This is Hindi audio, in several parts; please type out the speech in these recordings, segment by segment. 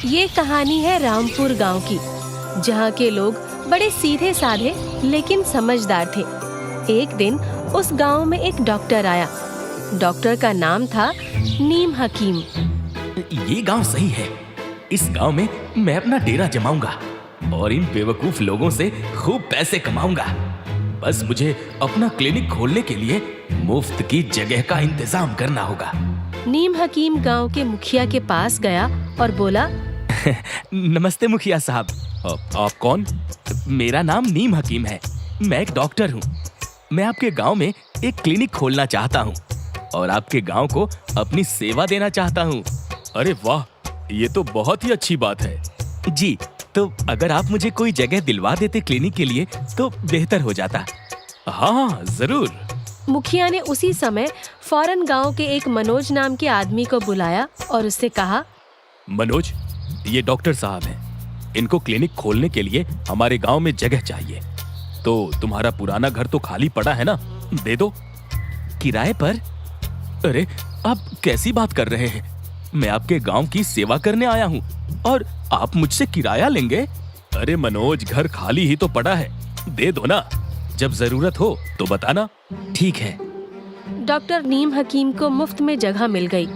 ये कहानी है रामपुर गांव की, जहाँ के लोग बड़े सीधे साधे लेकिन समझदार थे। एक दिन उस गांव में एक डॉक्टर आया। डॉक्टर का नाम था नीम हकीम। ये गांव सही है। इस गांव में मैं अपना डेरा जमाऊंगा और इन बेवकूफ लोगों से खूब पैसे कमाऊंगा। बस मुझे अपना क्लिनिक खोलने के लिए मुफ्त की जगह का इंतजाम करना होगा। नीम हकीम गांव के मुखिया के पास गया और बोला, नमस्ते मुखिया साहब। आप कौन? मेरा नाम नीम हकीम है। मैं एक डॉक्टर हूँ। मैं आपके गांव में एक क्लिनिक खोलना चाहता हूँ और आपके गांव को अपनी सेवा देना चाहता हूँ। अरे वाह, ये तो बहुत ही अच्छी बात है। जी, तो अगर आप मुझे कोई जगह दिलवा देते क्लिनिक के लिए तो बेहतर हो जाता। हाँ, जरूर। मुखिया ने उसी समय फौरन गांव के एक मनोज नाम के आदमी को बुलाया और उससे कहा, मनोज, ये डॉक्टर साहब हैं। इनको क्लिनिक खोलने के लिए हमारे गांव में जगह चाहिए। तो तुम्हारा पुराना घर तो खाली पड़ा है ना, दे दो किराए पर। अरे, आप कैसी बात कर रहे हैं? मैं आपके गांव की सेवा करने आया हूँ और आप मुझसे किराया लेंगे? अरे मनोज, घर खाली ही तो पड़ा है, दे दो ना। जब जरूरत हो तो बताना। ठीक है। डॉक्टर नीम हकीम को मुफ्त में जगह मिल गई।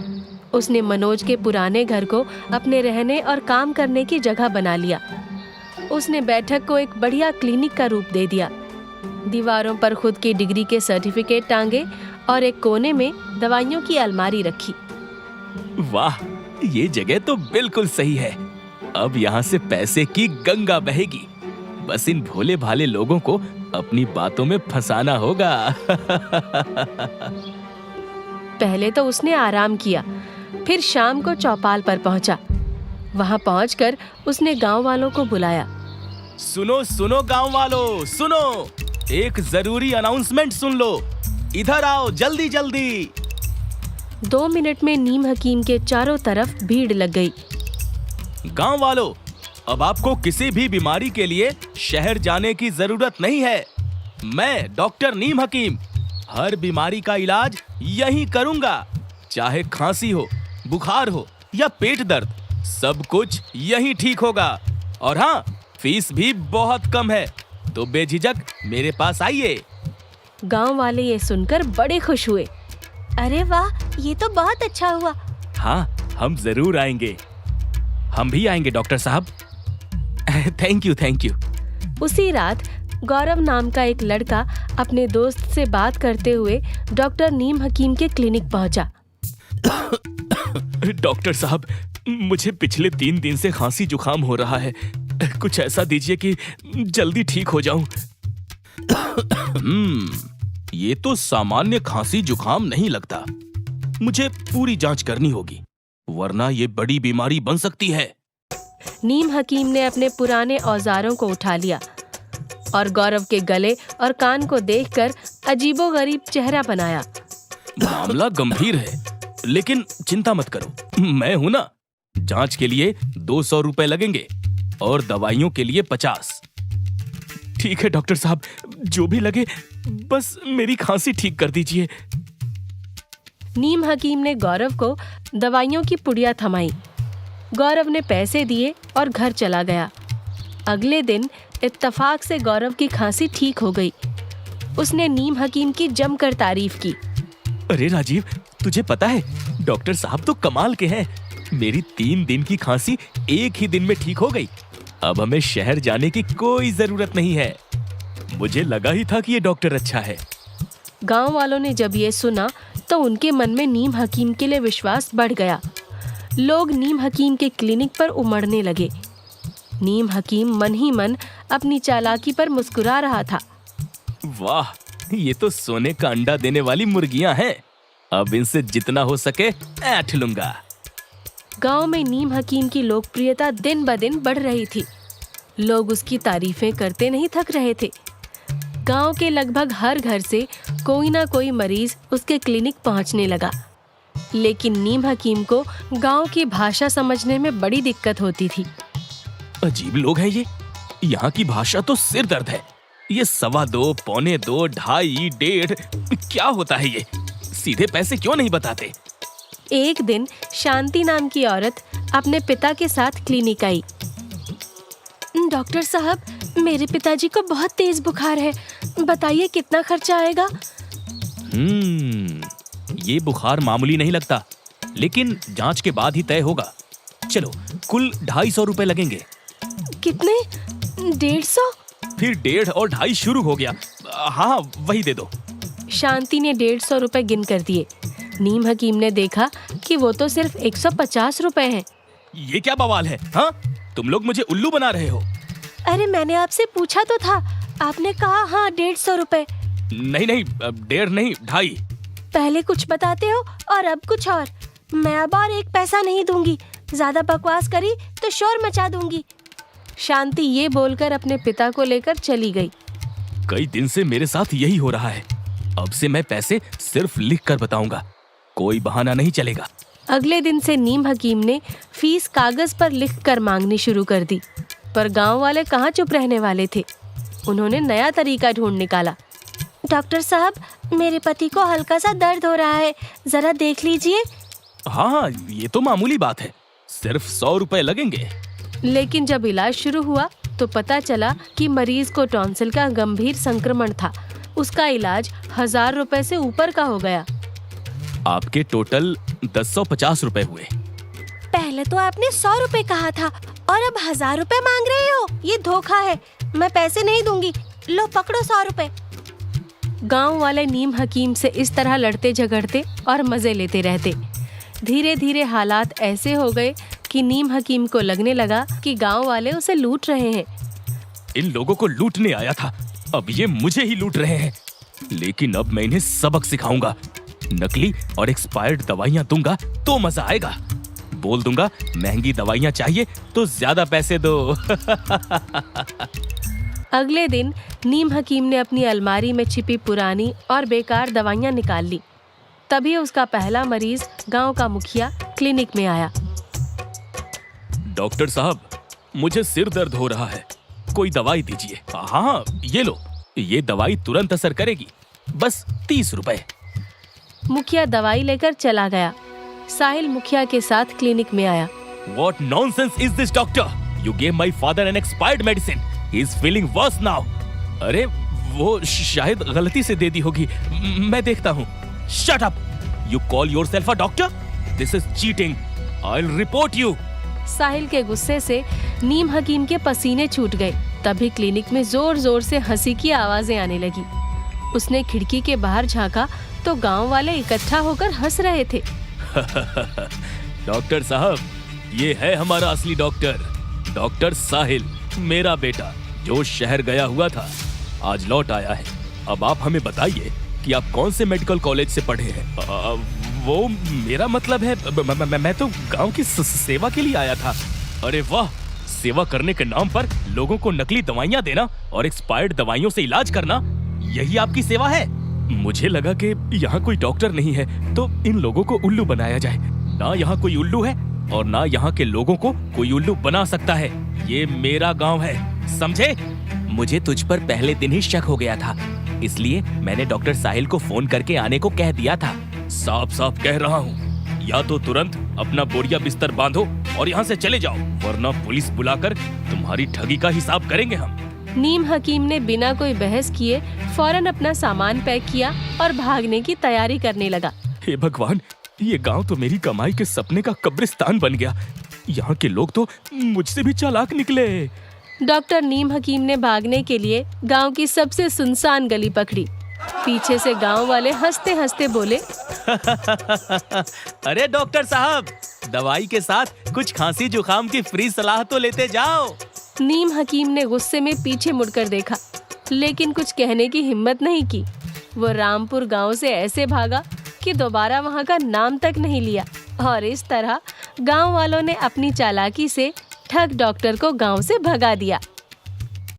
उसने मनोज के पुराने घर को अपने रहने और काम करने की जगह बना लिया। उसने बैठक को एक बढ़िया क्लिनिक का रूप दे दिया। दीवारों पर खुद की डिग्री के सर्टिफिकेट टांगे और एक कोने में दवाइयों की अलमारी रखी। वाह, ये जगह तो बिल्कुल सही है। अब यहाँ से पैसे की गंगा बहेगी। बस इन भोले भाले लोगों को अपनी बातों में फंसाना होगा। पहले तो उसने आराम किया, फिर शाम को चौपाल पर पहुंचा। वहां पहुंचकर उसने गांव वालों को बुलाया। सुनो सुनो गांव वालों, सुनो, एक जरूरी अनाउंसमेंट सुन लो। इधर आओ, जल्दी जल्दी। 2 मिनट में नीम हकीम के चारों तरफ भीड़ लग गई। गांव वालों, अब आपको किसी भी बीमारी के लिए शहर जाने की जरूरत नहीं है। मैं डॉक्टर नीम हकीम हर बीमारी का इलाज यहीं करूंगा। चाहे खांसी हो, बुखार हो या पेट दर्द, सब कुछ यहीं ठीक होगा। और हाँ, फीस भी बहुत कम है, तो बेझिझक मेरे पास आइए। गांव वाले ये सुनकर बड़े खुश हुए। अरे वाह, ये तो बहुत अच्छा हुआ। हाँ, हम जरूर आएंगे। हम भी आएंगे डॉक्टर साहब। Thank you, thank you. उसी रात गौरव नाम का एक लड़का अपने दोस्त से बात करते हुए डॉक्टर नीम हकीम के क्लिनिक पहुंचा। डॉक्टर साहब, मुझे पिछले 3 दिन से खांसी जुकाम हो रहा है। कुछ ऐसा दीजिए कि जल्दी ठीक हो जाऊं। ये तो सामान्य खांसी जुकाम नहीं लगता। मुझे पूरी जांच करनी होगी, वरना ये बड़ी बीमारी बन सकती है। नीम हकीम ने अपने पुराने औजारों को उठा लिया और गौरव के गले और कान को देखकर अजीबोगरीब चेहरा बनाया। मामला गंभीर है, लेकिन चिंता मत करो, मैं हूं ना। जांच के लिए 200 रुपए लगेंगे और दवाइयों के लिए 50। ठीक है डॉक्टर साहब, जो भी लगे, बस मेरी खांसी ठीक कर दीजिए। नीम हकीम ने गौरव को दवाइयों की पुड़िया थमाई। गौरव ने पैसे दिए और घर चला गया। अगले दिन इत्तेफाक से गौरव की खांसी ठीक हो गई। उसने नीम हकीम की जमकर तारीफ की। अरे राजीव, तुझे पता है, डॉक्टर साहब तो कमाल के हैं। मेरी 3 दिन की खांसी एक ही दिन में ठीक हो गई। अब हमें शहर जाने की कोई जरूरत नहीं है। मुझे लगा ही था कि ये डॉक्टर अच्छा है। गांव वालों ने जब ये सुना तो उनके मन में नीम हकीम के लिए विश्वास बढ़ गया। लोग नीम हकीम के क्लिनिक पर उमड़ने लगे। नीम हकीम मन ही मन अपनी चालाकी पर मुस्कुरा रहा था। वाह, ये तो सोने का अंडा देने वाली मुर्गियां हैं। अब इनसे जितना हो सके ऐंठ लूंगा। गांव में नीम हकीम की लोकप्रियता दिन ब दिन बढ़ रही थी। लोग उसकी तारीफें करते नहीं थक रहे थे। गांव के लगभग हर घर से कोई ना कोई मरीज उसके क्लिनिक पहुंचने लगा। लेकिन नीम हकीम को गांव की भाषा समझने में बड़ी दिक्कत होती थी। अजीब लोग हैं ये। यहाँ की भाषा तो सिर दर्द है। ये 2.25, 2.25, 2.5, 1.5 क्या होता है ये? सीधे पैसे क्यों नहीं बताते? एक दिन शांति नाम की औरत अपने पिता के साथ क्लिनिक आई। डॉक्टर साहब, मेरे पिताजी को बहुत तेज बुखार है, बताइए कितना खर्चा आएगा? ये बुखार मामूली नहीं लगता, लेकिन जांच के बाद ही तय होगा। चलो, कुल 250 रुपए लगेंगे। कितने? 150? फिर 1.5 और 2.5 शुरू हो गया। हाँ, वही दे दो। शांति ने 150 रुपए गिन कर दिए। नीम हकीम ने देखा कि वो तो सिर्फ 150 रुपए हैं। ये क्या बवाल है? हाँ, तुम लोग मुझे उल्लू बना रहे हो। अरे मैंने आपसे पूछा तो था, आपने कहा हाँ 150 रुपए। नहीं, 1.5 नहीं, 2.5। पहले कुछ बताते हो और अब कुछ और। मैं अब और एक पैसा नहीं दूंगी, ज्यादा बकवास करी तो शोर मचा दूंगी। शांति ये बोलकर अपने पिता को लेकर चली गई। कई दिन से मेरे साथ यही हो रहा है। अब से मैं पैसे सिर्फ लिख कर बताऊंगा, कोई बहाना नहीं चलेगा। अगले दिन से नीम हकीम ने फीस कागज पर लिखकर मांगनी शुरू कर दी, पर गांव वाले कहाँ चुप रहने वाले थे। उन्होंने नया तरीका ढूंढ निकाला। डॉक्टर साहब, मेरे पति को हल्का सा दर्द हो रहा है, जरा देख लीजिए। हाँ, ये तो मामूली बात है, सिर्फ 100 रुपए लगेंगे। लेकिन जब इलाज शुरू हुआ तो पता चला कि मरीज को टॉन्सिल का गंभीर संक्रमण था। उसका इलाज 1000 रुपए से ऊपर का हो गया। आपके टोटल 1050 रुपए हुए। पहले तो आपने 100 रुपए कहा था और अब 1000 रुपए मांग रहे हो। ये धोखा है, मैं पैसे नहीं दूंगी। लो पकड़ो 100 रुपए। गांव वाले नीम हकीम से इस तरह लड़ते झगड़ते और मजे लेते रहते। धीरे धीरे हालात ऐसे हो गए कि नीम हकीम को लगने लगा कि गांव वाले उसे लूट रहे हैं। इन लोगों को लूटने आया था, अब ये मुझे ही लूट रहे हैं। लेकिन अब मैं इन्हें सबक सिखाऊंगा। नकली और एक्सपायर्ड दवाइयां दूंगा तो मजा आएगा। बोल दूंगा महंगी दवाइयां चाहिए तो ज्यादा पैसे दो। अगले दिन नीम हकीम ने अपनी अलमारी में छिपी पुरानी और बेकार दवाइयां निकाल ली। तभी उसका पहला मरीज गांव का मुखिया क्लिनिक में आया। डॉक्टर साहब, मुझे सिर दर्द हो रहा है, कोई दवाई दीजिए। हाँ, ये लो, ये दवाई तुरंत असर करेगी, बस 30 रुपए। मुखिया दवाई लेकर चला गया। साहिल मुखिया के साथ क्लिनिक में आया। What nonsense is this, doctor? You gave my father an expired medicine. He is feeling worse now. अरे वो शायद गलती से दे दी होगी, मैं देखता हूँ। Shut up! You call yourself a doctor? This is cheating. I'll report you. साहिल के गुस्से से नीम हकीम के पसीने छूट गए। तभी क्लिनिक में जोर जोर से हंसी की आवाजें आने लगी। उसने खिड़की के बाहर झांका तो गांव वाले इकट्ठा होकर हंस रहे थे। डॉक्टर साहब, ये है हमारा असली डॉक्टर, डॉक्टर साहिल, मेरा बेटा, जो शहर गया हुआ था, आज लौट आया है। अब आप हमें बताइए कि आप कौन से मेडिकल कॉलेज से पढ़े हैं? वो मेरा मतलब है, मैं तो गांव की सेवा के लिए आया था। अरे वाह, सेवा करने के नाम पर लोगों को नकली दवाइयां देना और एक्सपायर्ड दवाइयों से इलाज करना, यही आपकी सेवा है? मुझे लगा कि यहाँ कोई डॉक्टर नहीं है तो इन लोगों को उल्लू बनाया जाए। ना यहाँ कोई उल्लू है और ना यहाँ के लोगों को कोई उल्लू बना सकता है। ये मेरा गांव है, समझे? मुझे तुझ पर पहले दिन ही शक हो गया था, इसलिए मैंने डॉक्टर साहिल को फोन करके आने को कह दिया था। साफ साफ कह रहा हूँ, या तो तुरंत अपना बोरिया बिस्तर बांधो और यहाँ से चले जाओ, वरना पुलिस बुलाकर तुम्हारी ठगी का हिसाब करेंगे हम। नीम हकीम ने बिना कोई बहस किए फौरन अपना सामान पैक किया और भागने की तैयारी करने लगा। हे भगवान, ये गांव तो मेरी कमाई के सपने का कब्रिस्तान बन गया। यहाँ के लोग तो मुझसे भी चालाक निकले। डॉक्टर नीम हकीम ने भागने के लिए गांव की सबसे सुनसान गली पकड़ी। पीछे से गांव वाले हंसते हंसते बोले, अरे डॉक्टर साहब, दवाई के साथ कुछ खांसी जुकाम की फ्री सलाह तो लेते जाओ। नीम हकीम ने गुस्से में पीछे मुड़कर देखा, लेकिन कुछ कहने की हिम्मत नहीं की। वो रामपुर गांव से ऐसे भागा कि दोबारा वहां का नाम तक नहीं लिया। और इस तरह गांव वालों ने अपनी चालाकी से ठग डॉक्टर को गांव से भगा दिया।